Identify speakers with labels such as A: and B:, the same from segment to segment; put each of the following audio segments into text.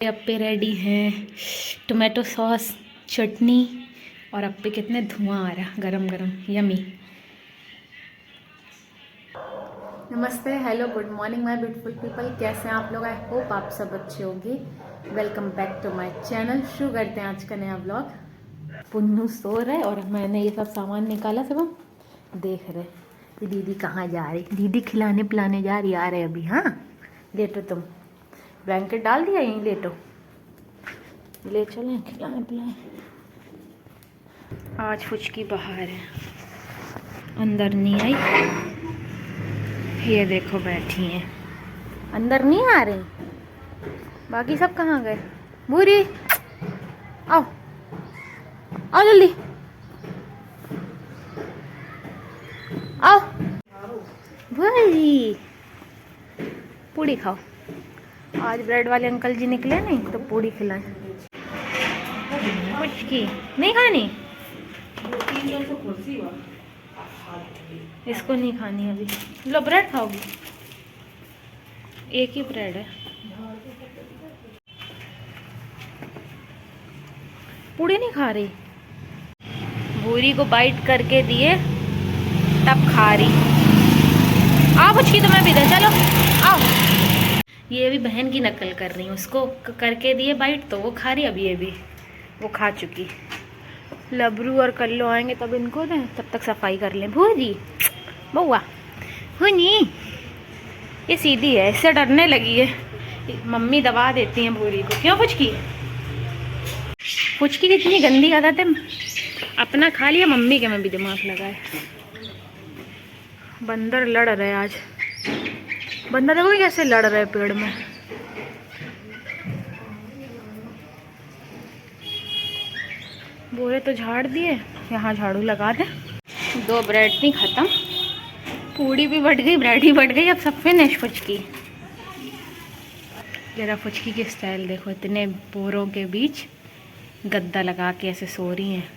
A: Appe ready हैं, tomato sauce, चटनी और अप्पे कितने धुआं आ रहा, गरम गरम यमी। नमस्ते, hello, good morning my beautiful people. कैसे हैं आप लोग? आई होप आप सब अच्छे होंगे। Welcome back to my channel. शुरू करते हैं आज का नया ब्लॉग। पुन्नू सो रहे और मैंने ये सब सामान निकाला, सब हम देख रहे कि दीदी कहाँ जा रही। दीदी खिलाने पिलाने जा रही। आ रहे अभी। हाँ, लेटो, तुम ब्लैंकेट डाल दिया, यहीं लेटो, ले चले खिलाने पिलाने। आज फुचकी बाहर है, अंदर नहीं आई। ये देखो बैठी हैं, अंदर नहीं आ रही। बाकी सब कहाँ गए? भूरी आओ, आओ जल्दी आओ। भूरी पूड़ी खाओ। आज ब्रेड वाले अंकल जी निकले नहीं तो पूड़ी खिलाएं। फुचकी नहीं खानी, इसको नहीं खानी अभी। लो ब्रेड खाओगी? एक ही ब्रेड है। पूड़ी नहीं खा रही। भूरी को बाइट करके दिए तब खा रही। आओ फुचकी, तुम्हें भी दे, चलो आओ। ये भी बहन की नकल कर रही हूँ, उसको करके दिए बाइट तो वो खा रही। अब ये भी वो खा चुकी। लबरू और कल्लो आएंगे तब इनको दें, तब तक सफाई कर लें। भूरी बउआ हुनी, ये सीधी है, इससे डरने लगी है। मम्मी दबा देती हैं भूरी को। क्यों फुचकी? फुचकी कितनी गंदी आदत है, अपना खा लिया, मम्मी के में भी दिमाग लगाए। बंदर लड़ रहे आज। बंदर देखो कैसे लड़ रहे पेड़ में। बोरे तो झाड़ दिए, यहाँ झाड़ू लगा दे। 2 ब्रेड नहीं खत्म, पूड़ी भी बढ़ गई, ब्रेड ही बढ़ गई। अब सब फिनिश फुचकी। जरा फुचकी की स्टाइल देखो, इतने बोरों के बीच गद्दा लगा के ऐसे सो रही हैं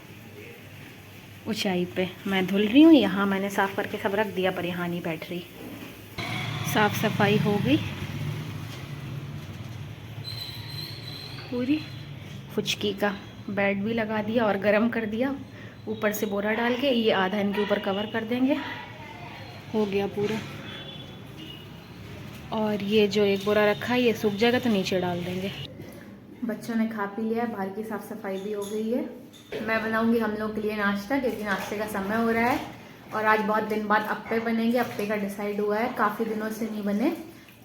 A: ऊंचाई पे। मैं धुल रही हूँ, यहाँ मैंने साफ़ करके सब रख दिया, पर यहाँ नहीं बैठ रही। साफ़ सफाई हो गई पूरी। फुचकी का बेड भी लगा दिया और गरम कर दिया, ऊपर से बोरा डाल के। ये आधा इनके ऊपर कवर कर देंगे, हो गया पूरा। और ये जो एक बोरा रखा है ये सूख जाएगा तो नीचे डाल देंगे। बच्चों ने खा पी लिया, बाहर की साफ़ सफाई भी हो गई है। मैं बनाऊंगी हम लोग के लिए नाश्ता, क्योंकि नाश्ते का समय हो रहा है। और आज बहुत दिन बाद अप्पे बनेंगे। अप्पे का डिसाइड हुआ है, काफ़ी दिनों से नहीं बने।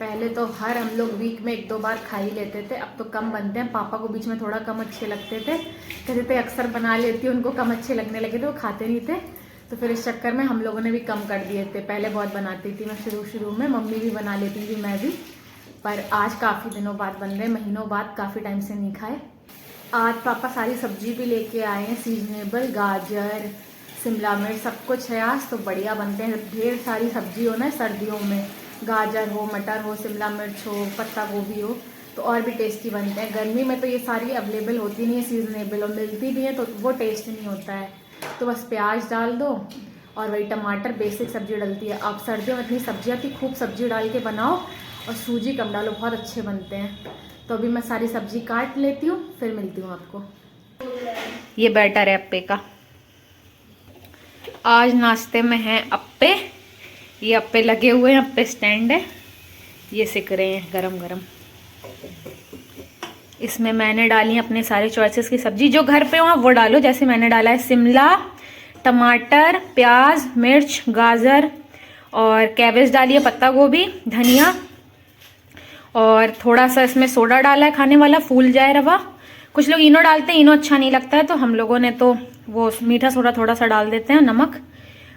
A: पहले तो हर हम लोग वीक में 1-2 बार खा ही लेते थे, अब तो कम बनते हैं। पापा को बीच में थोड़ा कम अच्छे लगते थे, कहते थे अक्सर बना लेती हूँ, उनको कम अच्छे लगने लगे थे, वो खाते नहीं थे। तो फिर इस चक्कर में हम लोगों ने भी कम कर दिए थे। पहले बहुत बनाती थी मैं, शुरू में मम्मी भी बना लेती थी, मैं भी। पर आज काफ़ी दिनों बाद बन रहे, महीनों बाद, काफ़ी टाइम से नहीं खाए। आज पापा सारी सब्जी भी लेके आए हैं, सीजनेबल, गाजर, शिमला मिर्च, सब कुछ है आज। तो बढ़िया बनते हैं, ढेर सारी सब्जी हो ना सर्दियों में, गाजर हो, मटर हो, शिमला मिर्च हो, पत्ता गोभी हो, तो और भी टेस्टी बनते हैं। गर्मी में तो ये सारी अवेलेबल होती नहीं है, सीजनेबल, और मिलती भी है तो वो टेस्ट नहीं होता है। तो बस प्याज डाल दो और वही टमाटर, बेसिक सब्जी डलती है। अब सर्दियों में इतनी सब्जियाँ थी, खूब सब्जी डाल के बनाओ और सूजी कम डालो, बहुत अच्छे बनते हैं। तो अभी मैं सारी सब्जी काट लेती हूँ, फिर मिलती हूँ आपको। ये बैटर है अप्पे का। आज नाश्ते में है अप्पे। ये अप्पे लगे हुए हैं, अप्पे स्टैंड है, ये सिक रहे हैं गरम गरम। इसमें मैंने डाली है अपने सारे चॉइसेस की सब्जी, जो घर पे हो आप वो डालो। जैसे मैंने डाला है शिमला, टमाटर, प्याज, मिर्च, गाजर और कैबेज डाली है, पत्ता गोभी, धनिया, और थोड़ा सा इसमें सोडा डाला है खाने वाला, फूल जाए रवा। कुछ लोग इनो डालते हैं, इनो अच्छा नहीं लगता है, तो हम लोगों ने तो वो मीठा सोडा थोड़ा सा डाल देते हैं, नमक।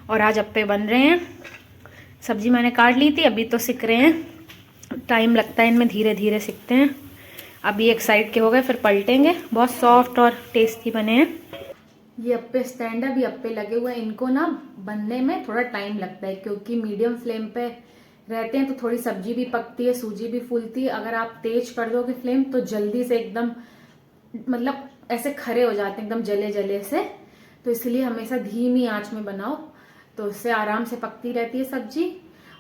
A: और आज अप्पे बन रहे हैं। सब्जी मैंने काट ली थी, अभी तो सिक रहे हैं, टाइम लगता है इनमें, धीरे धीरे सिकते हैं। अभी एक साइड के हो गए, फिर पलटेंगे। बहुत सॉफ्ट और टेस्टी बने हैं। ये अप्पे स्टैंड है, अभी अप्पे लगे हुए हैं। इनको ना बनने में थोड़ा टाइम लगता है, क्योंकि मीडियम फ्लेम पे रहते हैं तो थोड़ी सब्जी भी पकती है, सूजी भी फूलती है। अगर आप तेज कर दोगे फ्लेम तो जल्दी से एकदम, मतलब ऐसे खरे हो जाते हैं, एकदम जले जले से। तो इसलिए हमेशा धीमी आंच में बनाओ, तो इससे आराम से पकती रहती है सब्जी।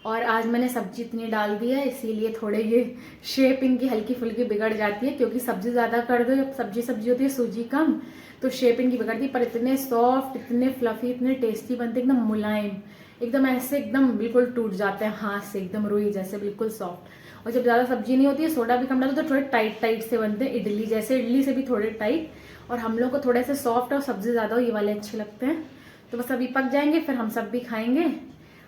A: और आज मैंने सब्जी इतनी डाल दी है इसीलिए थोड़े ये शेप इनकी हल्की फुल्की बिगड़ जाती है, क्योंकि सब्जी ज़्यादा कर दो, जब सब्जी होती है सूजी कम तो शेप इनकी बिगड़ती है। पर इतने सॉफ्ट, इतने फ्लफी, इतने टेस्टी बनते, एकदम मुलायम, एकदम ऐसे एकदम बिल्कुल टूट जाते हैं हाथ से, एकदम रुई जैसे बिल्कुल सॉफ्ट। और जब ज़्यादा सब्जी नहीं होती है, सोडा भी कम डालो तो थोड़े टाइट टाइट से बनते हैं, इडली जैसे, इडली से भी थोड़े टाइट। और हम लोग को थोड़े से सॉफ्ट और सब्जी ज़्यादा हो, ये वाले अच्छे लगते हैं। तो बस अभी पक जाएंगे फिर हम सब भी खाएंगे।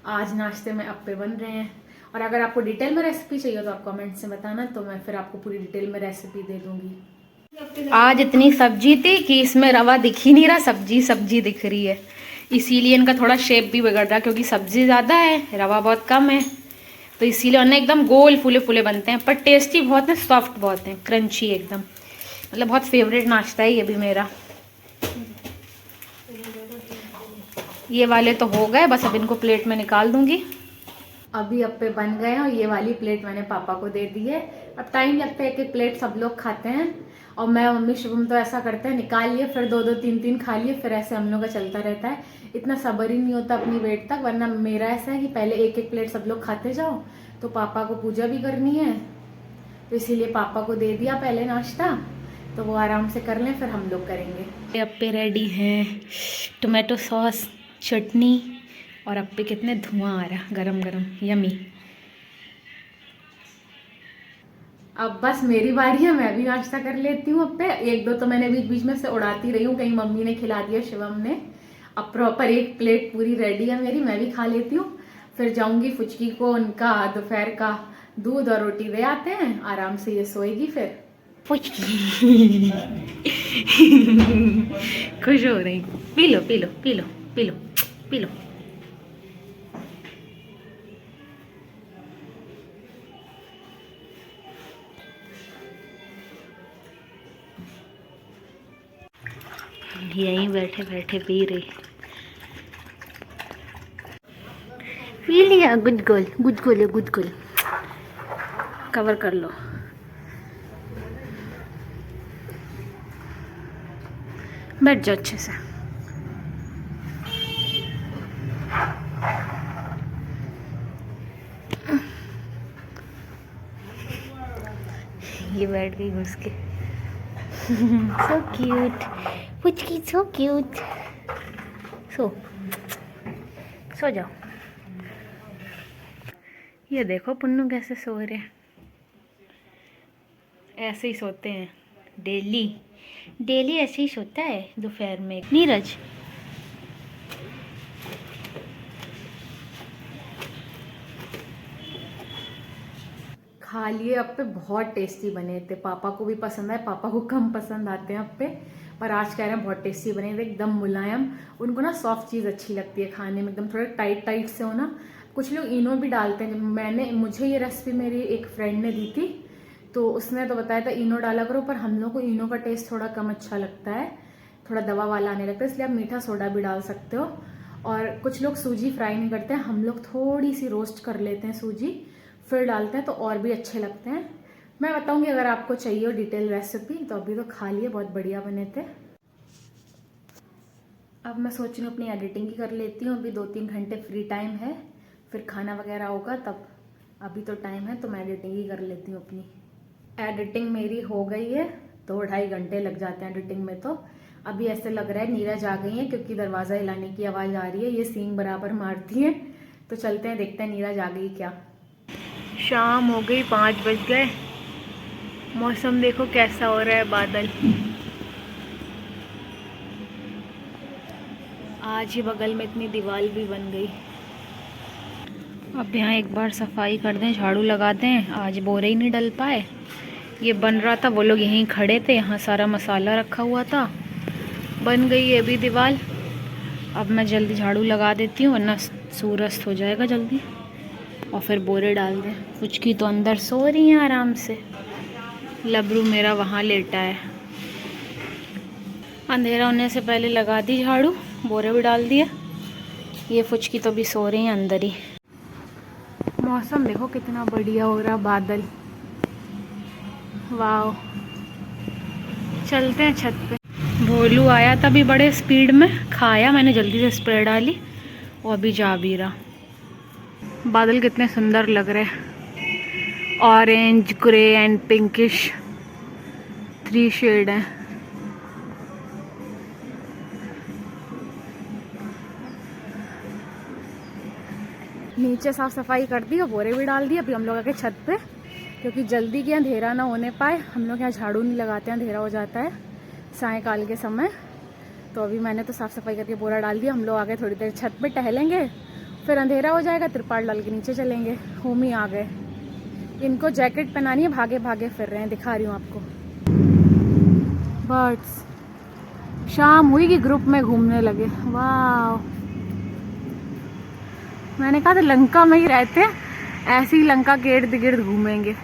A: आज नाश्ते में अप्पे बन रहे हैं। और अगर आपको डिटेल में रेसिपी चाहिए तो आप कमेंट से बताना, तो मैं फिर आपको पूरी डिटेल में रेसिपी दे दूंगी। आज इतनी सब्जी थी कि इसमें रवा दिख ही नहीं रहा, सब्जी दिख रही है, इसीलिए इनका थोड़ा शेप भी बिगड़ रहा है, क्योंकि सब्जी ज़्यादा है रवा बहुत कम है, तो इसीलिए उन्हें एकदम गोल फूले फूले बनते हैं। पर टेस्टी बहुत है, सॉफ्ट बहुत है, क्रंची एकदम, मतलब बहुत फेवरेट नाश्ता है ये भी मेरा। ये वाले तो हो गए, बस अब इनको प्लेट में निकाल दूंगी। अभी अप्पे बन गए हैं और ये वाली प्लेट मैंने पापा को दे दी है। अब टाइम लगता है, एक एक प्लेट सब लोग खाते हैं, और मैं मम्मी शुभम तो ऐसा करते हैं, निकाल लिए फिर 2-2 3-3 खा लिए, फिर ऐसे हम लोग का चलता रहता है। इतना सब्र ही नहीं होता अपनी वेट तक, वरना मेरा ऐसा है कि पहले एक एक प्लेट सब लोग खाते जाओ, तो पापा को पूजा भी करनी है, तो इसीलिए पापा को दे दिया पहले नाश्ता, तो वो आराम से कर लें, फिर हम लोग करेंगे। अप्पे रेडी हैं, टोमेटो सॉस, चटनी, और अप्पे कितने धुआं आ रहा, गरम गरम, यमी। अब बस मेरी बारी है, मैं भी नाश्ता कर लेती हूँ अप्पे। 1-2 तो मैंने बीच बीच में से उड़ाती रही हूँ, कहीं मम्मी ने खिला दिया, शिवम ने। अब प्रॉपर एक प्लेट पूरी रेडी है मेरी, मैं भी खा लेती हूँ। फिर जाऊंगी फुचकी को उनका दोपहर का दूध और रोटी दे आते हैं, आराम से ये सोएगी फिर। फुचकी खुश हो रही, P low P low P low P low P low. यहीं बैठे बैठे पी रही, पी लिया, good girl good girl good girl. Cover कर लो, बैठ जाओ अच्छे से। ये बैठ गई घुस के। So cute Puchki, so cute. सो जाओ। ये देखो पुन्नू कैसे सो रहे हैं, ऐसे ही सोते हैं डेली ऐसे ही सोता है दोपहर में नीरज। खा लिए अप्पे, बहुत टेस्टी बने थे, पापा को भी पसंद आए, पापा को कम पसंद आते हैं अप्पे, पर आज कह रहे हैं बहुत टेस्टी बने थे, एकदम मुलायम। उनको ना सॉफ्ट चीज़ अच्छी लगती है खाने में, एकदम थोड़े टाइट टाइट से हो ना। कुछ लोग इनो भी डालते हैं, मुझे ये रेसिपी मेरी एक फ्रेंड ने दी थी, तो उसने तो बताया था इनो डाला करो, पर हम लोग को इनो का टेस्ट थोड़ा कम अच्छा लगता है, थोड़ा दवा वाला आने लगता है, इसलिए आप मीठा सोडा भी डाल सकते हो। और कुछ लोग सूजी फ्राई नहीं करते हैं, हम लोग थोड़ी सी रोस्ट कर लेते हैं सूजी, फिर डालते हैं, तो और भी अच्छे लगते हैं। मैं बताऊंगी अगर आपको चाहिए हो डिटेल रेसिपी, तो अभी तो खा लिए, बहुत बढ़िया बने थे। अब मैं सोच रही हूँ अपनी एडिटिंग ही कर लेती हूँ, अभी 2-3 घंटे फ्री टाइम है, फिर खाना वगैरह होगा तब, अभी तो टाइम है, तो मैं एडिटिंग ही कर लेती हूँ अपनी। एडिटिंग मेरी हो गई है, 2-2.5 घंटे लग जाते हैं एडिटिंग में। तो अभी ऐसे लग रहा है नीरज आ गई है, क्योंकि दरवाज़ा हिलाने की आवाज़ आ रही है, ये सींग बराबर मारती है। तो चलते हैं, देखते हैं नीरज आ गई क्या। शाम हो गई, 5 बज गए, मौसम देखो कैसा हो रहा है, बादल। आज ही बगल में इतनी दीवार भी बन गई। अब यहाँ एक बार सफाई कर दें, झाड़ू लगा दें, आज बोरे ही नहीं डल पाए। ये बन रहा था, वो लोग यहीं खड़े थे, यहाँ सारा मसाला रखा हुआ था, बन गई ये भी दीवार। अब मैं जल्दी झाड़ू लगा देती हूँ, वरना सूरज हो जाएगा जल्दी, और फिर बोरे डाल दें। फुचकी तो अंदर सो रही है आराम से, लबरू मेरा वहाँ लेटा है। अंधेरा होने से पहले लगा दी झाड़ू, बोरे भी डाल दिए, ये फुचकी तो भी सो रही हैं अंदर ही। मौसम देखो कितना बढ़िया हो रहा, बादल, वाह। चलते हैं छत पे। भोलू आया था अभी बड़े स्पीड में, खाया मैंने, जल्दी से स्प्रे डाली, और अभी जा भी रहा। बादल कितने सुंदर लग रहे हैं, orange, grey and pinkish, 3 shade हैं। नीचे साफ सफाई कर दी और बोरे भी डाल दिए। अभी हम लोग आके छत पे, क्योंकि जल्दी की अंधेरा ना होने पाए। हम लोग यहाँ झाड़ू नहीं लगाते हैं, अंधेरा हो जाता है सायंकाल के समय। तो अभी मैंने तो साफ़ सफाई करके बोरा डाल दिया। हम लोग आगे थोड़ी देर छत पे टहलेंगे, फिर अंधेरा हो जाएगा, तिरपाल डाल के नीचे चलेंगे। होमी आ गए, इनको जैकेट पहनानी है, भागे भागे फिर रहे हैं, दिखा रही हूँ आपको। बर्ड्स शाम हुई कि ग्रुप में घूमने लगे। वाह, मैंने कहा था लंका में ही रहते, ऐसे ही लंका के इर्द गिर्द घूमेंगे।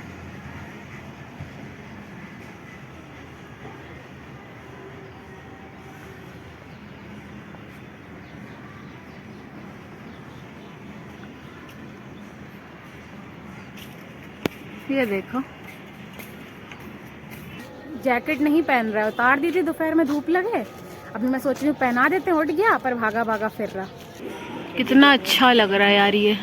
A: ये देखो, जैकेट नहीं पहन रहा है, उतार दी थी दोपहर में, धूप लगे। अभी मैं सोच रही हूँ पहना देते, उठ गया पर भागा भागा फिर रहा। कितना अच्छा लग रहा है यार ये।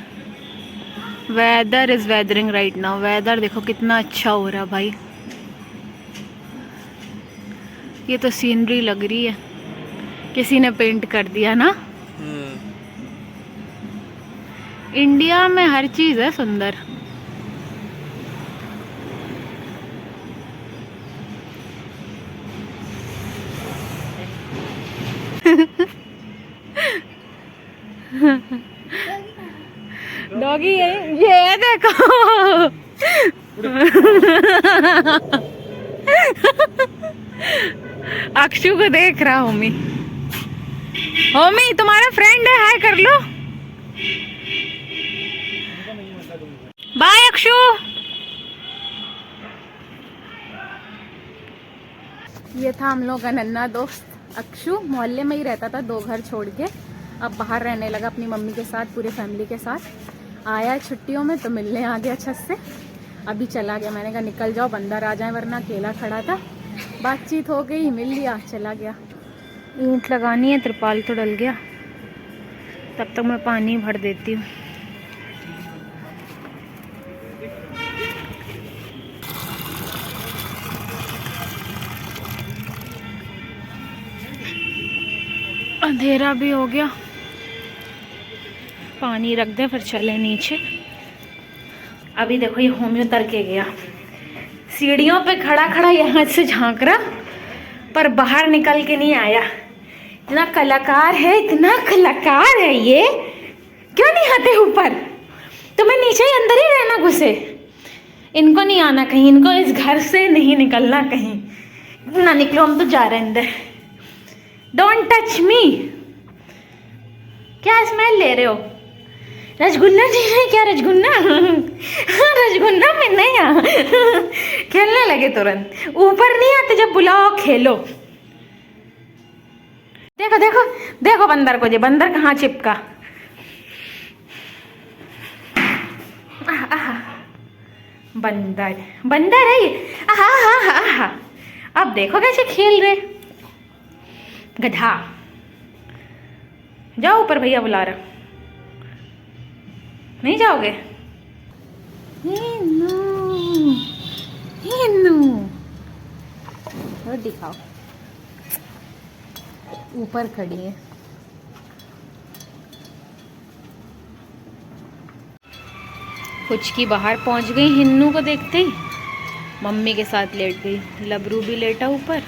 A: Weather is weathering right now. Weather देखो कितना अच्छा हो रहा है भाई। ये तो सीनरी लग रही है, किसी ने पेंट कर दिया ना। इंडिया में हर चीज है सुंदर। डॉगी ये देखो। अक्षु को देख रहा। होमी, होमी तुम्हारा फ्रेंड है, हाय कर लो। बाय अक्षु। ये था हम लोग का नन्हा दोस्त अक्षु। मोहल्ले में ही रहता था, 2 घर छोड़ के। अब बाहर रहने लगा अपनी मम्मी के साथ, पूरे फैमिली के साथ। आया छुट्टियों में तो मिलने आ गया छत से, अभी चला गया। मैंने कहा निकल जाओ, बंदर आ जाए, वरना अकेला खड़ा था। बातचीत हो गई, मिल लिया, चला गया। ईंट लगानी है, तिरपाल तो डल गया, तब तक मैं पानी भर देती हूँ। अंधेरा भी हो गया, पानी रख दे फिर चले नीचे। अभी देखो ये होमी उतर के गया, सीढ़ियों पे खड़ा खड़ा यहाँ से झांक रहा, पर बाहर निकल के नहीं आया। इतना कलाकार है, इतना कलाकार है ये। क्यों नहीं आते ऊपर? तुम्हें नीचे ही अंदर ही रहना घुसे। इनको नहीं आना कहीं, इनको इस घर से नहीं निकलना कहीं। ना निकलो, हम तो जा रहे हैं अंदर। Don't touch me. क्या स्मेल ले रहे हो? रसगुल्ला नहीं है क्या? रसगुल्ला? रसगुल्ला में नहीं आ। खेलने लगे तुरंत। ऊपर नहीं आते, जब बुलाओ खेलो। देखो देखो देखो बंदर को, जे बंदर कहाँ चिपका। बंदर बंदर है ये। आहा। अब देखो कैसे खेल रहे। गधा, जाओ ऊपर, भैया बुला रहा। नहीं जाओगे? और दिखाओ, ऊपर खड़ी है। पुचकी बाहर पहुंच गई, हिन्नू को देखते ही मम्मी के साथ लेट गई। लबरू भी लेटा ऊपर,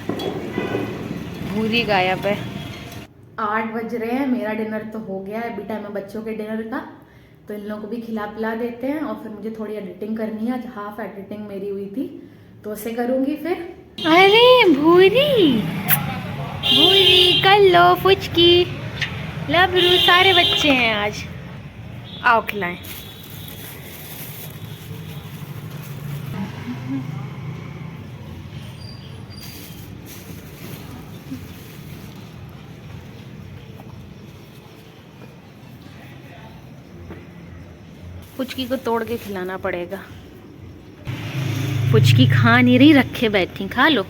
A: भूरी गायब है। 8 बज रहे हैं, मेरा डिनर तो हो गया है। अभी टाइम है बच्चों के डिनर का, तो इन लोगों को भी खिला पिला देते हैं। और फिर मुझे थोड़ी एडिटिंग करनी है, आज हाफ एडिटिंग मेरी हुई थी, तो उसे करूँगी फिर। अरे भूरी भूरी कर लो, फुचकी, लबरू, सारे बच्चे हैं आज। आओ खिलाएं। पुचकी को तोड़ के खिलाना पड़ेगा। पुचकी खा नहीं रही, रखे बैठी। खा लो।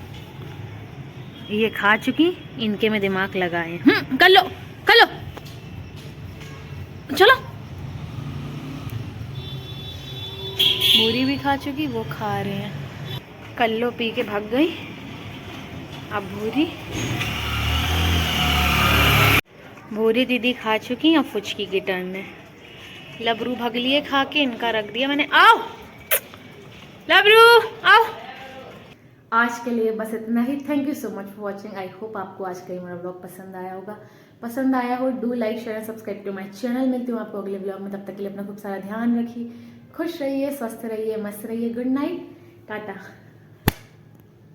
A: ये खा चुकी, इनके में दिमाग लगाए। कर लो कर लो, चलो भूरी भी खा चुकी, वो खा रहे हैं। कल्लो पी के भाग गई, अब भूरी दीदी खा चुकी। अब फुचकी की टर्न है। लबरू भग लिए खा के, इनका रख दिया मैंने। आओ लबरू आओ। आज के लिए बस इतना ही। Thank you so much for watching. I hope आपको आज का ये मेरा ब्लॉग पसंद आया होगा। पसंद आया हो do like share subscribe to my channel. मिलती हूँ आपको अगले ब्लॉग में। तब तक के लिए अपना खूब सारा ध्यान रखिए, खुश रहिए, स्वस्थ रहिए, मस्त रहिए। Good night, Tata.